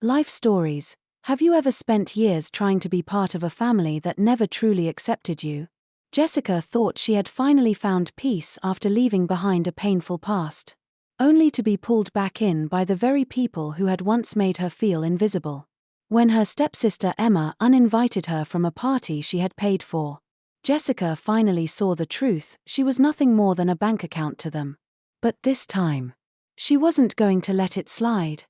Life stories. Have you ever spent years trying to be part of a family that never truly accepted you? Jessica thought she had finally found peace after leaving behind a painful past, only to be pulled back in by the very people who had once made her feel invisible. When her stepsister Emma uninvited her from a party she had paid for, Jessica finally saw the truth: she was nothing more than a bank account to them. But this time, she wasn't going to let it slide.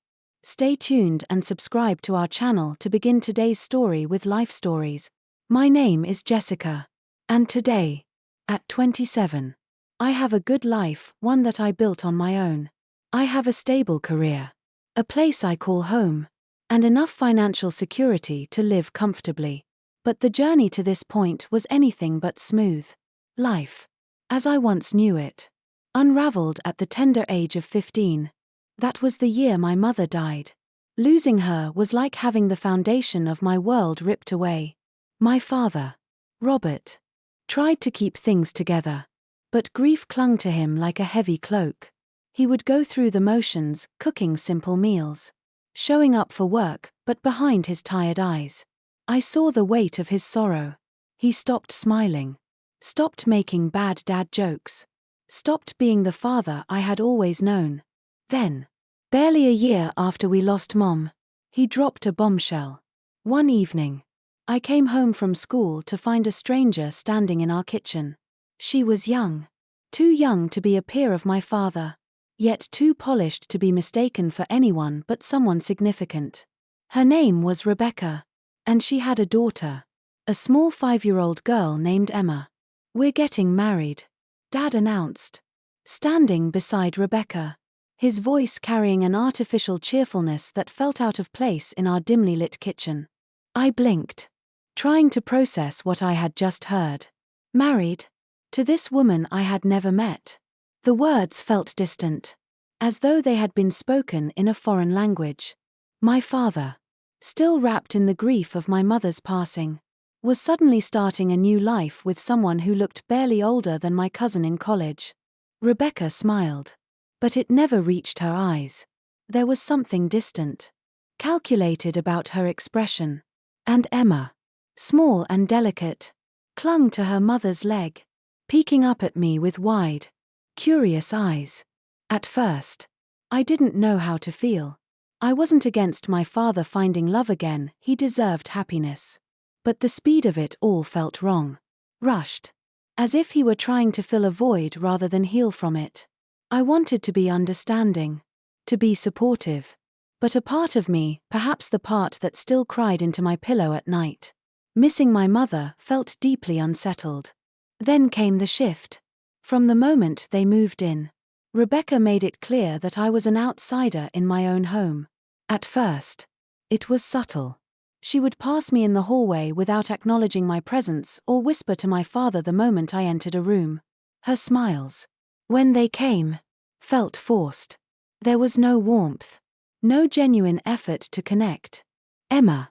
Stay tuned and subscribe to our channel to begin today's story with Life Stories. My name is Jessica. And today, at 27, I have a good life, one that I built on my own. I have a stable career, a place I call home, and enough financial security to live comfortably. But the journey to this point was anything but smooth. Life, as I once knew it, unraveled at the tender age of 15. That was the year my mother died. Losing her was like having the foundation of my world ripped away. My father, Robert, tried to keep things together, but grief clung to him like a heavy cloak. He would go through the motions, cooking simple meals, showing up for work, but behind his tired eyes, I saw the weight of his sorrow. He stopped smiling, stopped making bad dad jokes, stopped being the father I had always known. Then, barely a year after we lost Mom, he dropped a bombshell. One evening, I came home from school to find a stranger standing in our kitchen. She was young. Too young to be a peer of my father, yet too polished to be mistaken for anyone but someone significant. Her name was Rebecca, and she had a daughter, a small 5-year-old girl named Emma. "We're getting married," Dad announced, standing beside Rebecca, his voice carrying an artificial cheerfulness that felt out of place in our dimly lit kitchen. I blinked, trying to process what I had just heard. Married? To this woman I had never met. The words felt distant, as though they had been spoken in a foreign language. My father, still wrapped in the grief of my mother's passing, was suddenly starting a new life with someone who looked barely older than my cousin in college. Rebecca smiled, but it never reached her eyes. There was something distant, calculated about her expression. And Emma, small and delicate, clung to her mother's leg, peeking up at me with wide, curious eyes. At first, I didn't know how to feel. I wasn't against my father finding love again, he deserved happiness. But the speed of it all felt wrong. Rushed. As if he were trying to fill a void rather than heal from it. I wanted to be understanding, to be supportive. But a part of me, perhaps the part that still cried into my pillow at night, missing my mother, felt deeply unsettled. Then came the shift. From the moment they moved in, Rebecca made it clear that I was an outsider in my own home. At first, it was subtle. She would pass me in the hallway without acknowledging my presence or whisper to my father the moment I entered a room. Her smiles, when they came, felt forced. There was no warmth, no genuine effort to connect. Emma,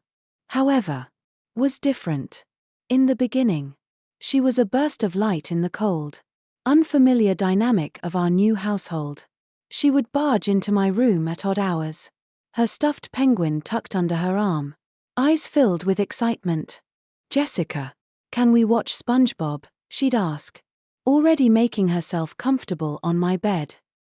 however, was different. In the beginning, she was a burst of light in the cold, unfamiliar dynamic of our new household. She would barge into my room at odd hours, her stuffed penguin tucked under her arm, eyes filled with excitement. "Jessica, can we watch SpongeBob?" she'd ask, already making herself comfortable on my bed.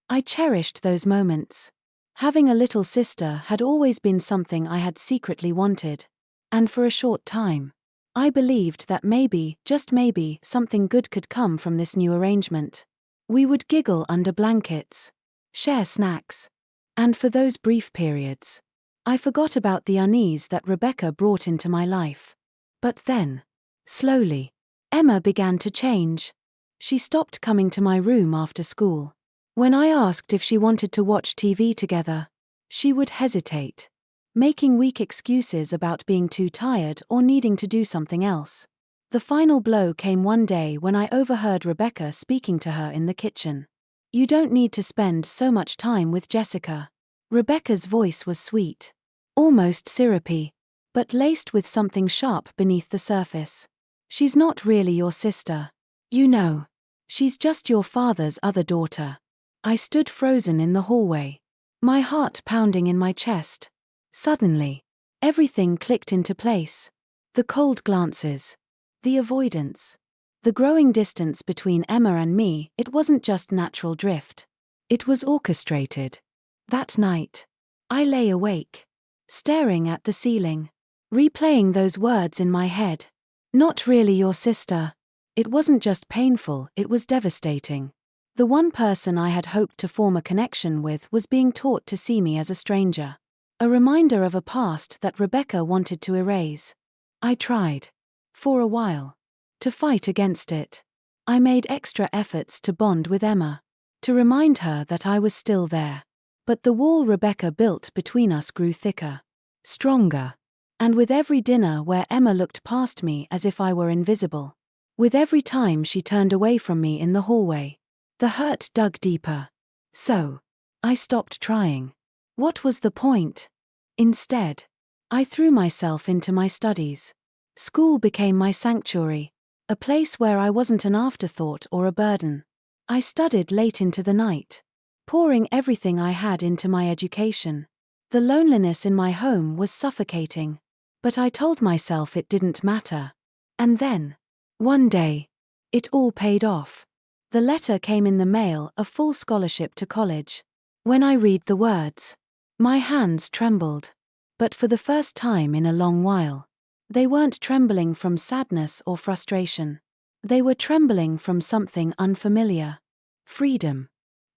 I cherished those moments. Having a little sister had always been something I had secretly wanted. And for a short time, I believed that maybe, just maybe, something good could come from this new arrangement. We would giggle under blankets, share snacks, and for those brief periods, I forgot about the unease that Rebecca brought into my life. But then, slowly, Emma began to change. She stopped coming to my room after school. When I asked if she wanted to watch TV together, she would hesitate, making weak excuses about being too tired or needing to do something else. The final blow came one day when I overheard Rebecca speaking to her in the kitchen. "You don't need to spend so much time with Jessica." Rebecca's voice was sweet, almost syrupy, but laced with something sharp beneath the surface. "She's not really your sister. You know, she's just your father's other daughter." I stood frozen in the hallway, my heart pounding in my chest. Suddenly, everything clicked into place. The cold glances, the avoidance, the growing distance between Emma and me. It wasn't just natural drift. It was orchestrated. That night, I lay awake, staring at the ceiling, replaying those words in my head. Not really your sister. It wasn't just painful, it was devastating. The one person I had hoped to form a connection with was being taught to see me as a stranger. A reminder of a past that Rebecca wanted to erase. I tried, for a while, to fight against it. I made extra efforts to bond with Emma, to remind her that I was still there. But the wall Rebecca built between us grew thicker, stronger. And with every dinner where Emma looked past me as if I were invisible, with every time she turned away from me in the hallway, the hurt dug deeper. So, I stopped trying. What was the point? Instead, I threw myself into my studies. School became my sanctuary, a place where I wasn't an afterthought or a burden. I studied late into the night, pouring everything I had into my education. The loneliness in my home was suffocating, but I told myself it didn't matter. And then, one day, it all paid off. The letter came in the mail, a full scholarship to college. When I read the words, my hands trembled. But for the first time in a long while, they weren't trembling from sadness or frustration. They were trembling from something unfamiliar. Freedom.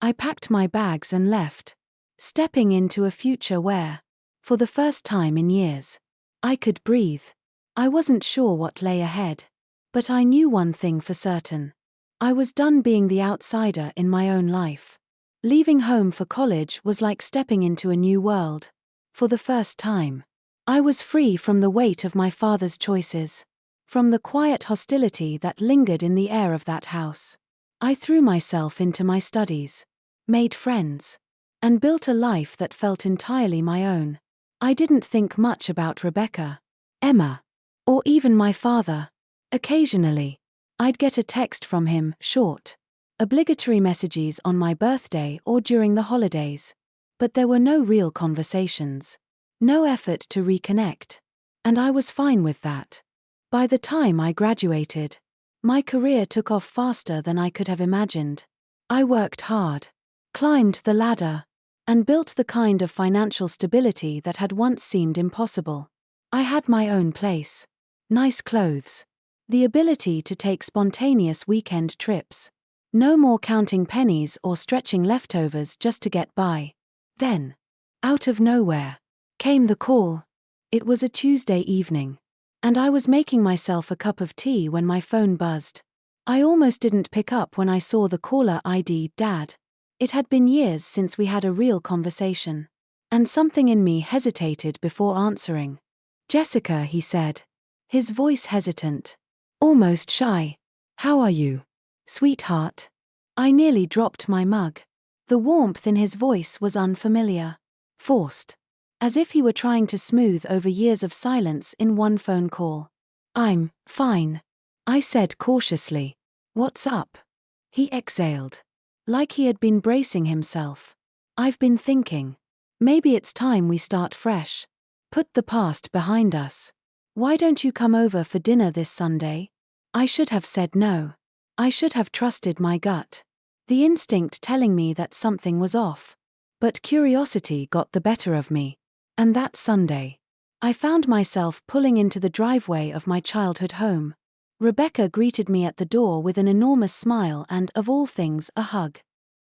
I packed my bags and left, stepping into a future where, for the first time in years, I could breathe. I wasn't sure what lay ahead, but I knew one thing for certain. I was done being the outsider in my own life. Leaving home for college was like stepping into a new world. For the first time, I was free from the weight of my father's choices, from the quiet hostility that lingered in the air of that house. I threw myself into my studies, made friends, and built a life that felt entirely my own. I didn't think much about Rebecca, Emma, or even my father. Occasionally, I'd get a text from him, short, obligatory messages on my birthday or during the holidays. But there were no real conversations, no effort to reconnect. And I was fine with that. By the time I graduated, my career took off faster than I could have imagined. I worked hard, climbed the ladder, and built the kind of financial stability that had once seemed impossible. I had my own place, nice clothes, the ability to take spontaneous weekend trips. No more counting pennies or stretching leftovers just to get by. Then, out of nowhere, came the call. It was a Tuesday evening, and I was making myself a cup of tea when my phone buzzed. I almost didn't pick up when I saw the caller ID, Dad. It had been years since we had a real conversation, and something in me hesitated before answering. Jessica, he said, his voice hesitant, almost shy. How are you, sweetheart? I nearly dropped my mug. The warmth in his voice was unfamiliar, forced, as if he were trying to smooth over years of silence in one phone call. I'm fine, I said cautiously. What's up? He exhaled, like he had been bracing himself. I've been thinking, maybe it's time we start fresh. Put the past behind us. Why don't you come over for dinner this Sunday? I should have said no. I should have trusted my gut, the instinct telling me that something was off. But curiosity got the better of me. And that Sunday, I found myself pulling into the driveway of my childhood home. Rebecca greeted me at the door with an enormous smile and, of all things, a hug.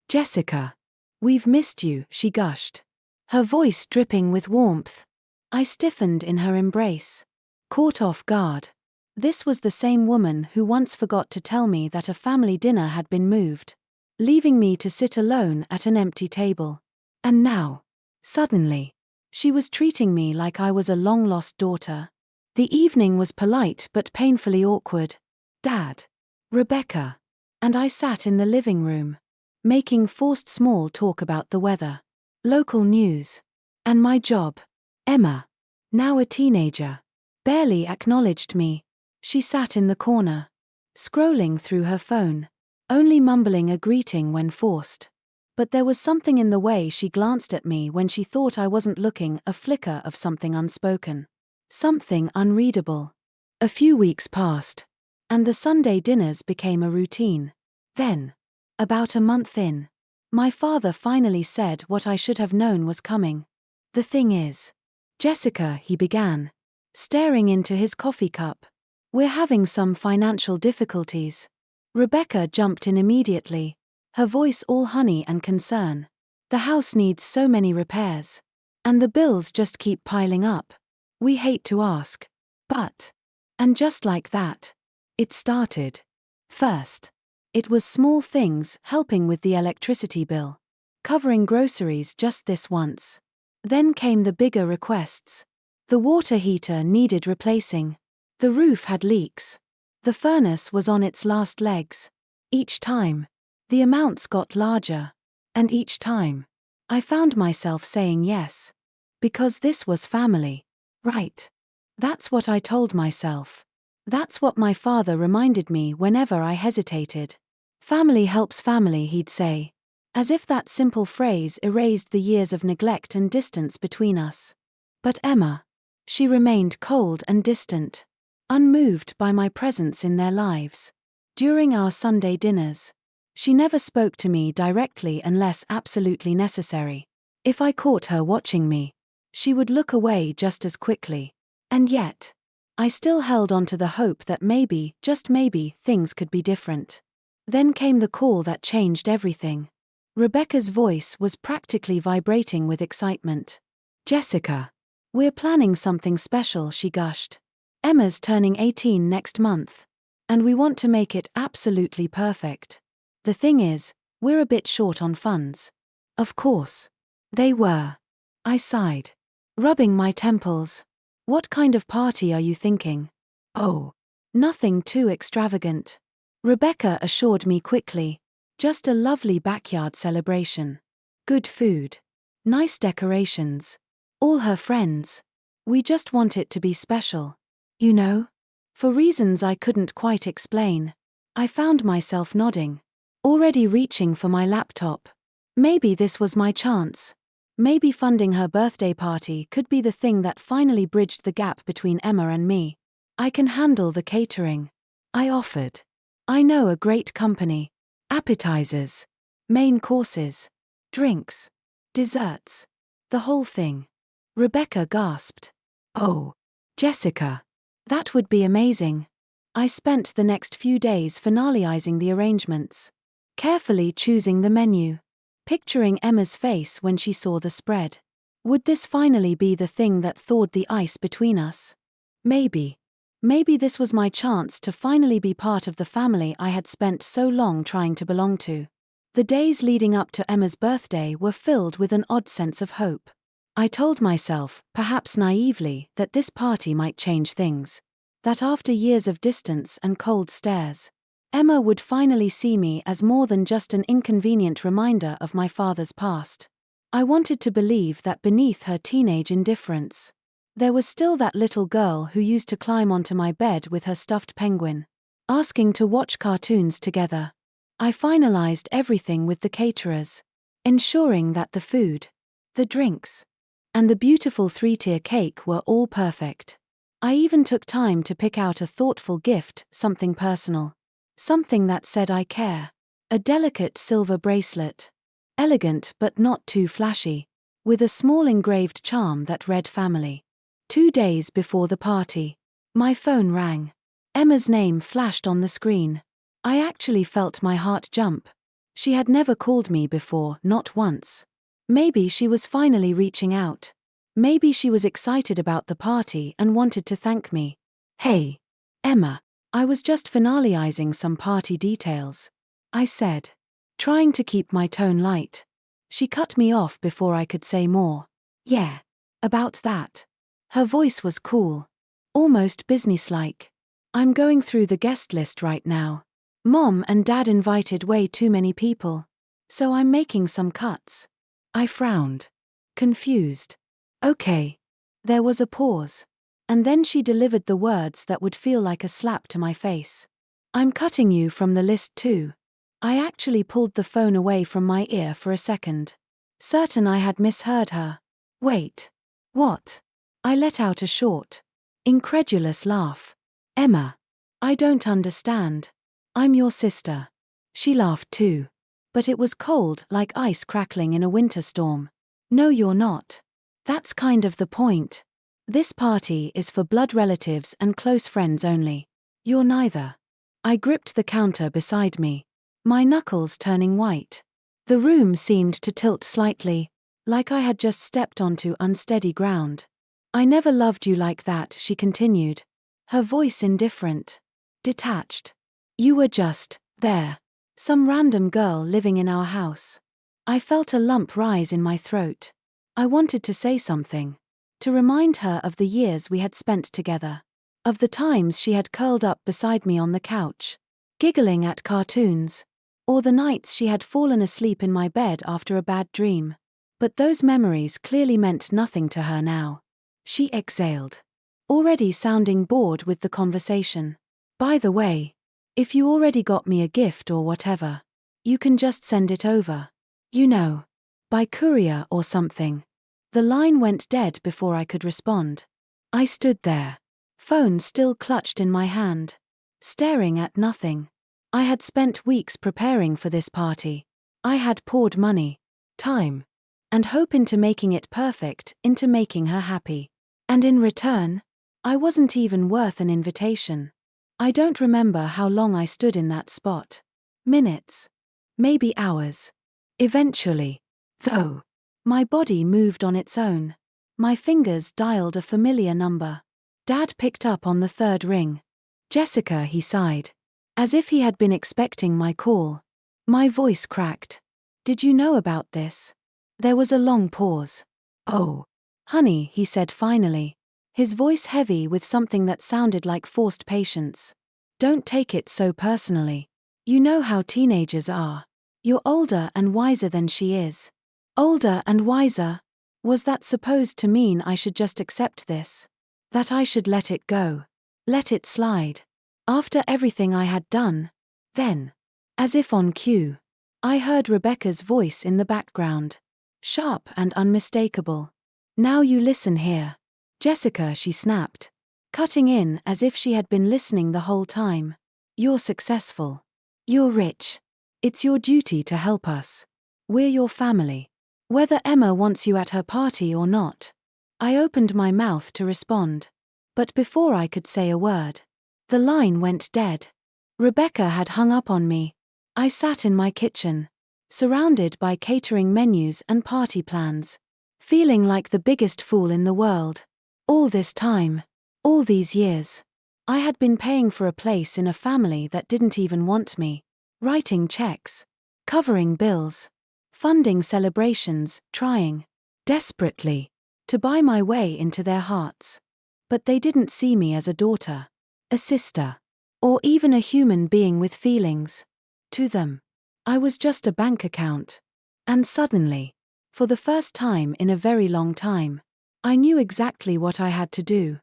Jessica, we've missed you, she gushed, her voice dripping with warmth. I stiffened in her embrace, caught off guard. This was the same woman who once forgot to tell me that a family dinner had been moved, leaving me to sit alone at an empty table. And now, suddenly, she was treating me like I was a long-lost daughter. The evening was polite but painfully awkward. Dad, Rebecca, and I sat in the living room, making forced small talk about the weather, local news, and my job. Emma, now a teenager, barely acknowledged me. She sat in the corner, scrolling through her phone, only mumbling a greeting when forced. But there was something in the way she glanced at me when she thought I wasn't looking, a flicker of something unspoken. Something unreadable. A few weeks passed, and the Sunday dinners became a routine. Then, about a month in, my father finally said what I should have known was coming. "The thing is, Jessica," he began, staring into his coffee cup, "we're having some financial difficulties." Rebecca jumped in immediately, her voice all honey and concern. "The house needs so many repairs. And the bills just keep piling up. We hate to ask. But..." And just like that, it started. First, it was small things, helping with the electricity bill, covering groceries just this once. Then came the bigger requests. The water heater needed replacing. The roof had leaks. The furnace was on its last legs. Each time, the amounts got larger. And each time, I found myself saying yes. Because this was family. Right. That's what I told myself. That's what my father reminded me whenever I hesitated. "Family helps family," he'd say. As if that simple phrase erased the years of neglect and distance between us. But Emma, she remained cold and distant, unmoved by my presence in their lives. During our Sunday dinners, she never spoke to me directly unless absolutely necessary. If I caught her watching me, she would look away just as quickly. And yet, I still held on to the hope that maybe, just maybe, things could be different. Then came the call that changed everything. Rebecca's voice was practically vibrating with excitement. "Jessica, we're planning something special," she gushed. "Emma's turning 18 next month. And we want to make it absolutely perfect. The thing is, we're a bit short on funds." Of course. They were. I sighed, rubbing my temples. "What kind of party are you thinking?" "Oh, nothing too extravagant," Rebecca assured me quickly. "Just a lovely backyard celebration. Good food. Nice decorations. All her friends. We just want it to be special. You know?" For reasons I couldn't quite explain, I found myself nodding, already reaching for my laptop. Maybe this was my chance. Maybe funding her birthday party could be the thing that finally bridged the gap between Emma and me. "I can handle the catering," I offered. "I know a great company. Appetizers, main courses, drinks, desserts. The whole thing." Rebecca gasped. "Oh, Jessica. That would be amazing." I spent the next few days finalizing the arrangements, carefully choosing the menu, picturing Emma's face when she saw the spread. Would this finally be the thing that thawed the ice between us? Maybe. Maybe this was my chance to finally be part of the family I had spent so long trying to belong to. The days leading up to Emma's birthday were filled with an odd sense of hope. I told myself, perhaps naively, that this party might change things. That after years of distance and cold stares, Emma would finally see me as more than just an inconvenient reminder of my father's past. I wanted to believe that beneath her teenage indifference, there was still that little girl who used to climb onto my bed with her stuffed penguin, asking to watch cartoons together. I finalized everything with the caterers, ensuring that the food, the drinks, and the beautiful 3-tier cake were all perfect. I even took time to pick out a thoughtful gift, something personal. Something that said "I care." A delicate silver bracelet. Elegant but not too flashy, with a small engraved charm that read "Family." 2 days before the party, my phone rang. Emma's name flashed on the screen. I actually felt my heart jump. She had never called me before, not once. Maybe she was finally reaching out. Maybe she was excited about the party and wanted to thank me. "Hey, Emma. I was just finalizing some party details," I said, trying to keep my tone light. She cut me off before I could say more. "Yeah, about that." Her voice was cool, almost businesslike. "I'm going through the guest list right now. Mom and Dad invited way too many people, so I'm making some cuts." I frowned, confused. "Okay." There was a pause. And then she delivered the words that would feel like a slap to my face. "I'm cutting you from the list too." I actually pulled the phone away from my ear for a second, certain I had misheard her. Wait. What? I let out a short, incredulous laugh. Emma. I don't understand. I'm your sister. She laughed too. But it was cold, like ice crackling in a winter storm. No, you're not. That's kind of the point. This party is for blood relatives and close friends only. You're neither. I gripped the counter beside me, my knuckles turning white. The room seemed to tilt slightly, like I had just stepped onto unsteady ground. I never loved you like that, she continued, her voice indifferent, detached. You were just there. Some random girl living in our house. I felt a lump rise in my throat. I wanted to say something. To remind her of the years we had spent together. Of the times she had curled up beside me on the couch, giggling at cartoons. Or the nights she had fallen asleep in my bed after a bad dream. But those memories clearly meant nothing to her now. She exhaled, already sounding bored with the conversation. By the way, if you already got me a gift or whatever, you can just send it over. You know, by courier or something. The line went dead before I could respond. I stood there, phone still clutched in my hand, staring at nothing. I had spent weeks preparing for this party. I had poured money, time, and hope into making it perfect, into making her happy. And in return, I wasn't even worth an invitation. I don't remember how long I stood in that spot. Minutes. Maybe hours. Eventually, though, my body moved on its own. My fingers dialed a familiar number. Dad picked up on the third ring. Jessica, he sighed, as if he had been expecting my call. My voice cracked. Did you know about this? There was a long pause. Oh, honey, he said finally, his voice heavy with something that sounded like forced patience. Don't take it so personally. You know how teenagers are. You're older and wiser than she is. Older and wiser? Was that supposed to mean I should just accept this? That I should let it go? Let it slide? After everything I had done? Then, as if on cue, I heard Rebecca's voice in the background. Sharp and unmistakable. Now you listen here. Jessica, she snapped, cutting in as if she had been listening the whole time. You're successful. You're rich. It's your duty to help us. We're your family. Whether Emma wants you at her party or not. I opened my mouth to respond. But before I could say a word, the line went dead. Rebecca had hung up on me. I sat in my kitchen, surrounded by catering menus and party plans, feeling like the biggest fool in the world. All this time, all these years, I had been paying for a place in a family that didn't even want me, writing checks, covering bills, funding celebrations, trying, desperately, to buy my way into their hearts. But they didn't see me as a daughter, a sister, or even a human being with feelings. To them, I was just a bank account. And suddenly, for the first time in a very long time, I knew exactly what I had to do.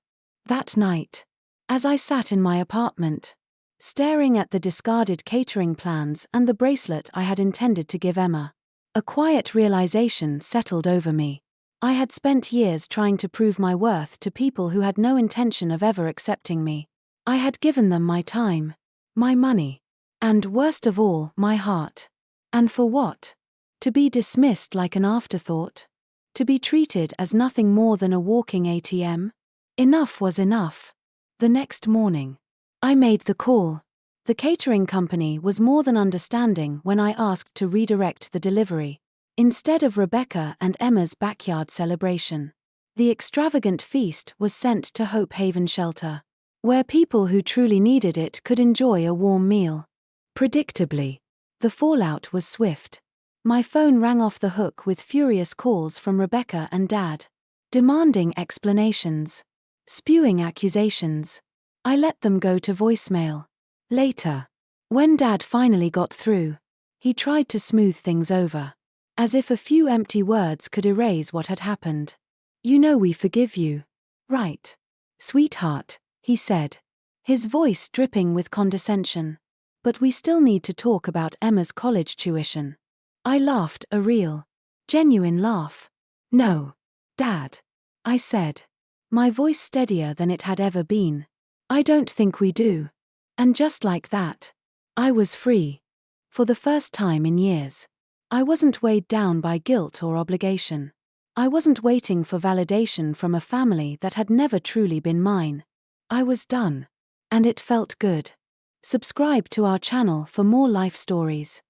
That night, as I sat in my apartment, staring at the discarded catering plans and the bracelet I had intended to give Emma, a quiet realization settled over me. I had spent years trying to prove my worth to people who had no intention of ever accepting me. I had given them my time, my money, and worst of all, my heart. And for what? To be dismissed like an afterthought? To be treated as nothing more than a walking ATM? Enough was enough. The next morning, I made the call. The catering company was more than understanding when I asked to redirect the delivery. Instead of Rebecca and Emma's backyard celebration, the extravagant feast was sent to Hope Haven Shelter, where people who truly needed it could enjoy a warm meal. Predictably, the fallout was swift. My phone rang off the hook with furious calls from Rebecca and Dad, demanding explanations, spewing accusations. I let them go to voicemail. Later, when Dad finally got through, he tried to smooth things over, as if a few empty words could erase what had happened. You know we forgive you, right? Sweetheart, he said, his voice dripping with condescension. But we still need to talk about Emma's college tuition. I laughed, a real, genuine laugh. No, Dad, I said, my voice steadier than it had ever been. I don't think we do. And just like that, I was free. For the first time in years. I wasn't weighed down by guilt or obligation. I wasn't waiting for validation from a family that had never truly been mine. I was done. And it felt good. Subscribe to our channel for more life stories.